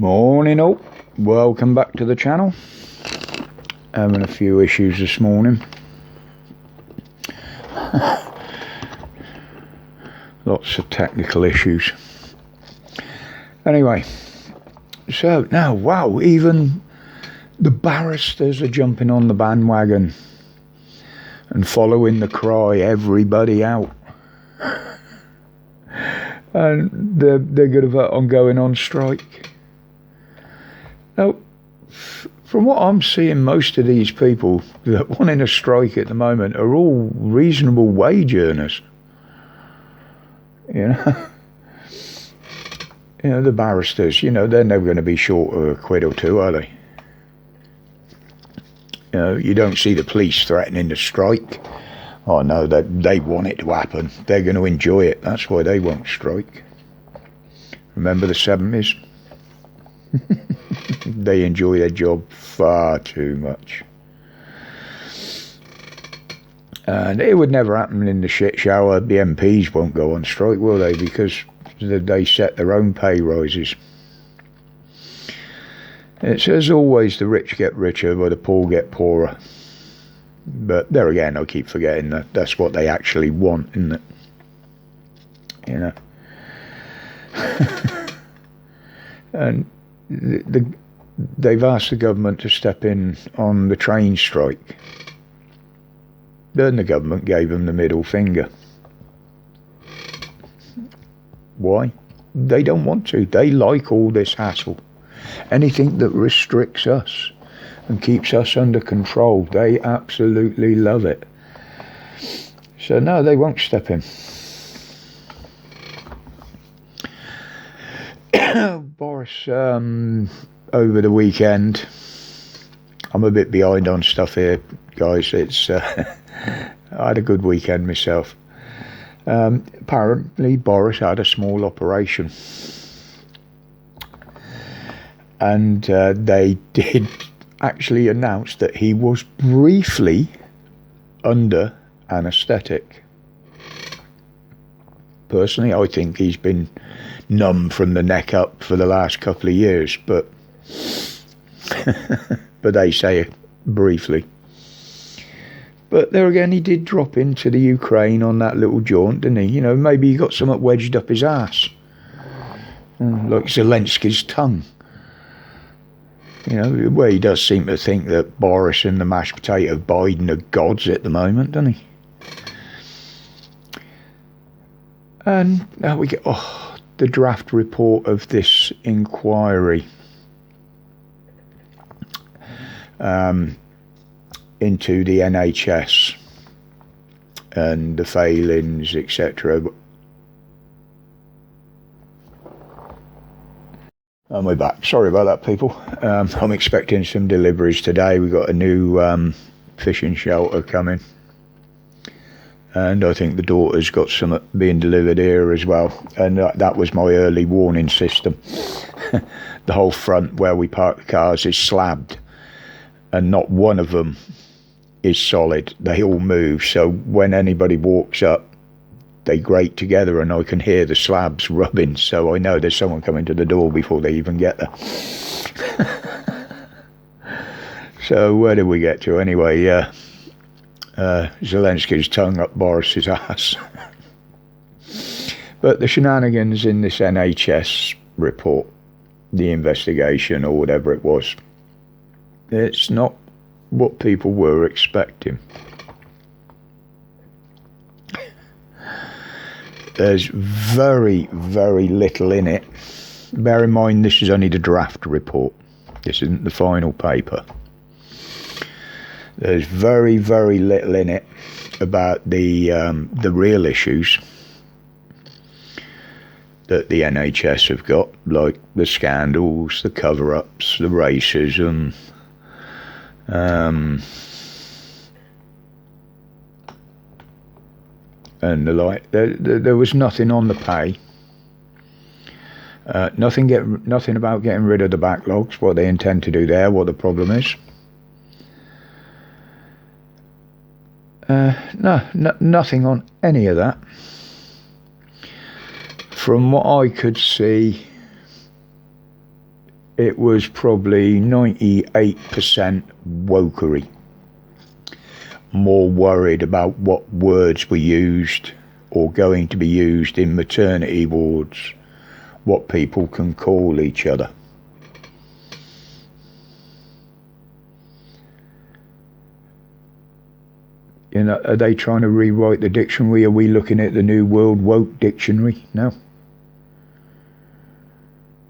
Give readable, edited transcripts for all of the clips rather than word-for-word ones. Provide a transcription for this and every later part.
Morning all, welcome back to the channel. Having a few issues this morning. Lots of technical issues. Anyway, so now, wow, even the barristers are jumping on the bandwagon and following the cry, everybody out. And they're going to vote on going on strike. Now, from what I'm seeing, most of these people that want in a strike at the moment are all reasonable wage earners. You know, the barristers, they're never going to be short of a quid or two, are they? You don't see the police threatening to strike. Oh no, they want it to happen. They're going to enjoy it. That's why they won't strike. Remember the 70s? They enjoy their job far too much. And it would never happen in the shit shower. The MPs won't go on strike, will they? Because they set their own pay rises. It's as always, the rich get richer, but the poor get poorer. But there again, I keep forgetting that that's what they actually want, isn't it? And they've asked the government to step in on the train strike. Then the government gave them the middle finger. Why? They don't want to. They like all this hassle. Anything that restricts us and keeps us under control, they absolutely love it. So no, they won't step in. Boris, over the weekend, I'm a bit behind on stuff here, guys. I had a good weekend myself. Apparently Boris had a small operation, and they did actually announce that he was briefly under anaesthetic. Personally, I think he's been numb from the neck up for the last couple of years, but but they say briefly. But there again, he did drop into the Ukraine on that little jaunt, didn't he? Maybe he got something wedged up his ass, like Zelensky's tongue. Where he does seem to think that Boris and the mashed potato Biden are gods at the moment, doesn't he? And now we get the draft report of this inquiry into the NHS and the failings, etc. And we're back. Sorry about that, people. I'm expecting some deliveries today. We've got a new fishing shelter coming. And I think the daughter's got some being delivered here as well. And that was my early warning system. The whole front where we park the cars is slabbed. And not one of them is solid. They all move. So when anybody walks up, they grate together and I can hear the slabs rubbing. So I know there's someone coming to the door before they even get there. So where did we get to anyway? Zelensky's tongue up Boris's ass. But the shenanigans in this NHS report, the investigation or whatever it was, it's not what people were expecting. There's very, very little in it. Bear in mind, this is only the draft report. This isn't the final paper. There's very, very little in it about the real issues that the NHS have got, like the scandals, the cover-ups, the racism, and the like. There was nothing on the pay. Nothing about getting rid of the backlogs, what they intend to do there, what the problem is. Nothing on any of that. From what I could see, it was probably 98% wokery. More worried about what words were used or going to be used in maternity wards, what people can call each other. You know, are they trying to rewrite the dictionary? Are we looking at the new World Woke Dictionary? No.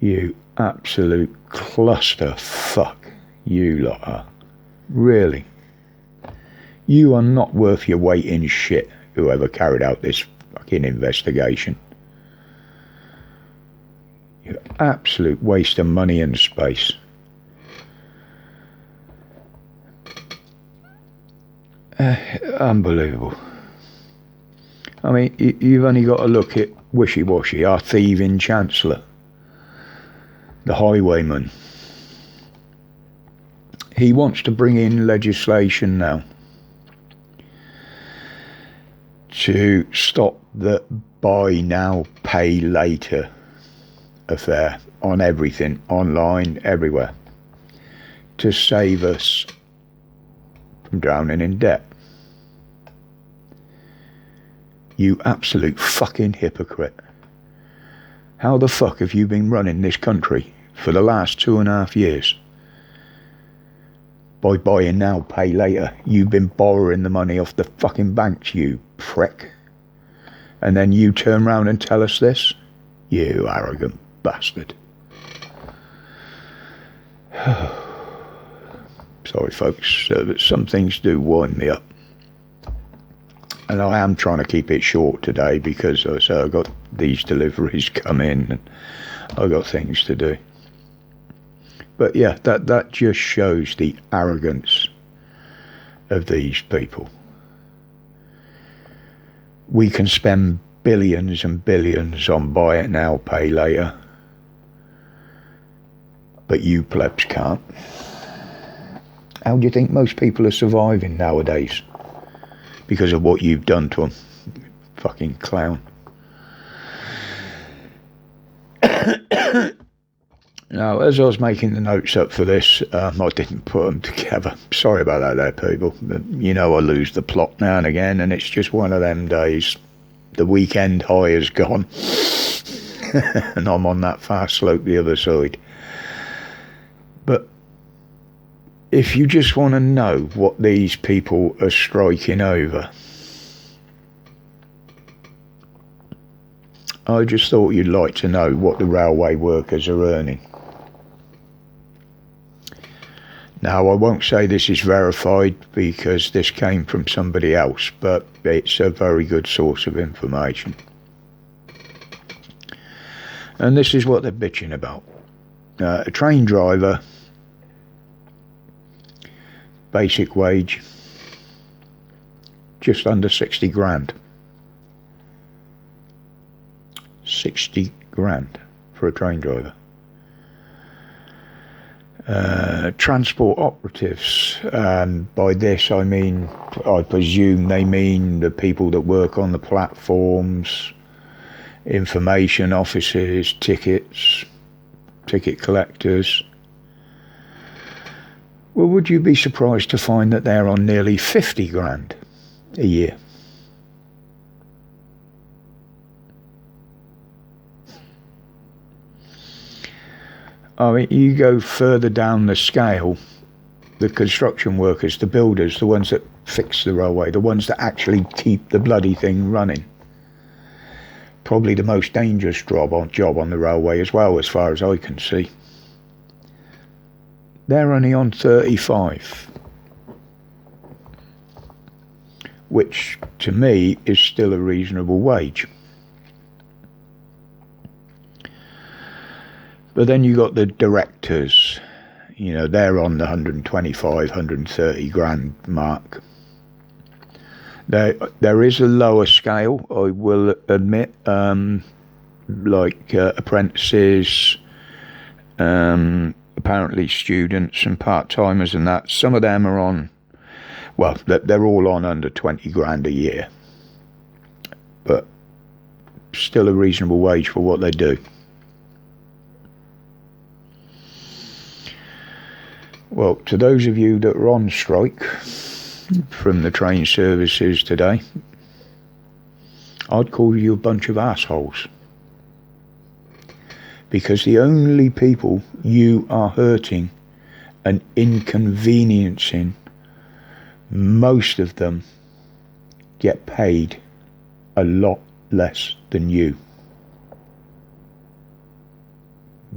You absolute cluster fuck, you lot are. Really. You are not worth your weight in shit, whoever carried out this fucking investigation. You absolute waste of money and space. Unbelievable. I mean, you've only got to look at Wishy-Washy, our thieving Chancellor, the highwayman. He wants to bring in legislation now to stop the buy now, pay later affair on everything, online, everywhere, to save us from drowning in debt. You absolute fucking hypocrite. How the fuck have you been running this country for the last 2.5 years? By buying now, pay later. You've been borrowing the money off the fucking banks, you prick. And then you turn around and tell us this? You arrogant bastard. Sorry folks, some things do wind me up. And I am trying to keep it short today because I've got these deliveries come in and I've got things to do. But yeah, that just shows the arrogance of these people. We can spend billions and billions on buy it now, pay later. But you plebs can't. How do you think most people are surviving nowadays? Because of what you've done to them. Fucking clown. Now, as I was making the notes up for this, I didn't put them together. Sorry about that there, people. You know I lose the plot now and again, and it's just one of them days. The weekend high is gone. And I'm on that fast slope the other side. But if you just want to know what these people are striking over, I just thought you'd like to know what the railway workers are earning. Now, I won't say this is verified because this came from somebody else, but it's a very good source of information. And this is what they're bitching about. A train driver, basic wage, just under 60 grand. 60 grand for a train driver. Transport operatives, by this I mean, I presume they mean the people that work on the platforms, information officers, ticket collectors. Well, would you be surprised to find that they're on nearly 50 grand a year? I mean, you go further down the scale, the construction workers, the builders, the ones that fix the railway, the ones that actually keep the bloody thing running. Probably the most dangerous job on the railway as well, as far as I can see. They're only on 35, which to me is still a reasonable wage. But then you got the directors, you know, they're on the 125, 130 grand mark. There is a lower scale, I will admit, like apprentices, apparently students and part-timers and that. Some of them are on, well, they're all on under 20 grand a year. But still a reasonable wage for what they do. Well, to those of you that are on strike from the train services today, I'd call you a bunch of assholes. Because the only people you are hurting and inconveniencing, most of them get paid a lot less than you.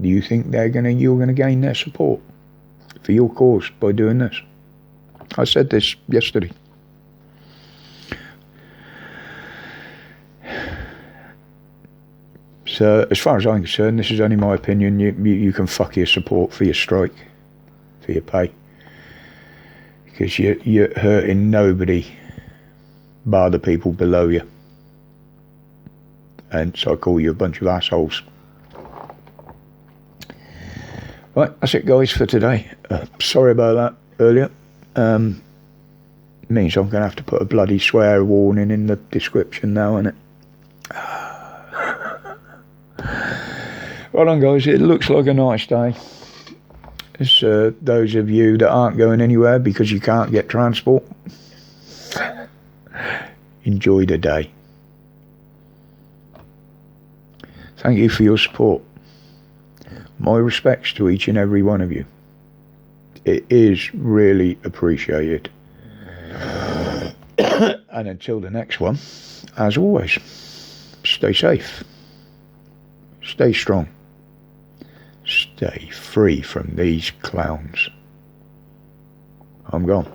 Do you think you're gonna gain their support for your cause by doing this? I said this yesterday. So as far as I'm concerned, this is only my opinion. You can fuck your support for your strike, for your pay, because you're hurting nobody bar the people below you. And so I call you a bunch of assholes. Right, that's it guys for today. Sorry about that earlier. Means I'm going to have to put a bloody swear warning in the description now, innit? Right on guys, it looks like a nice day. It's those of you that aren't going anywhere because you can't get transport, enjoy the day. Thank you for your support. My respects to each and every one of you. It is really appreciated. And until the next one, as always, stay safe, stay strong, stay free from these clowns. I'm gone.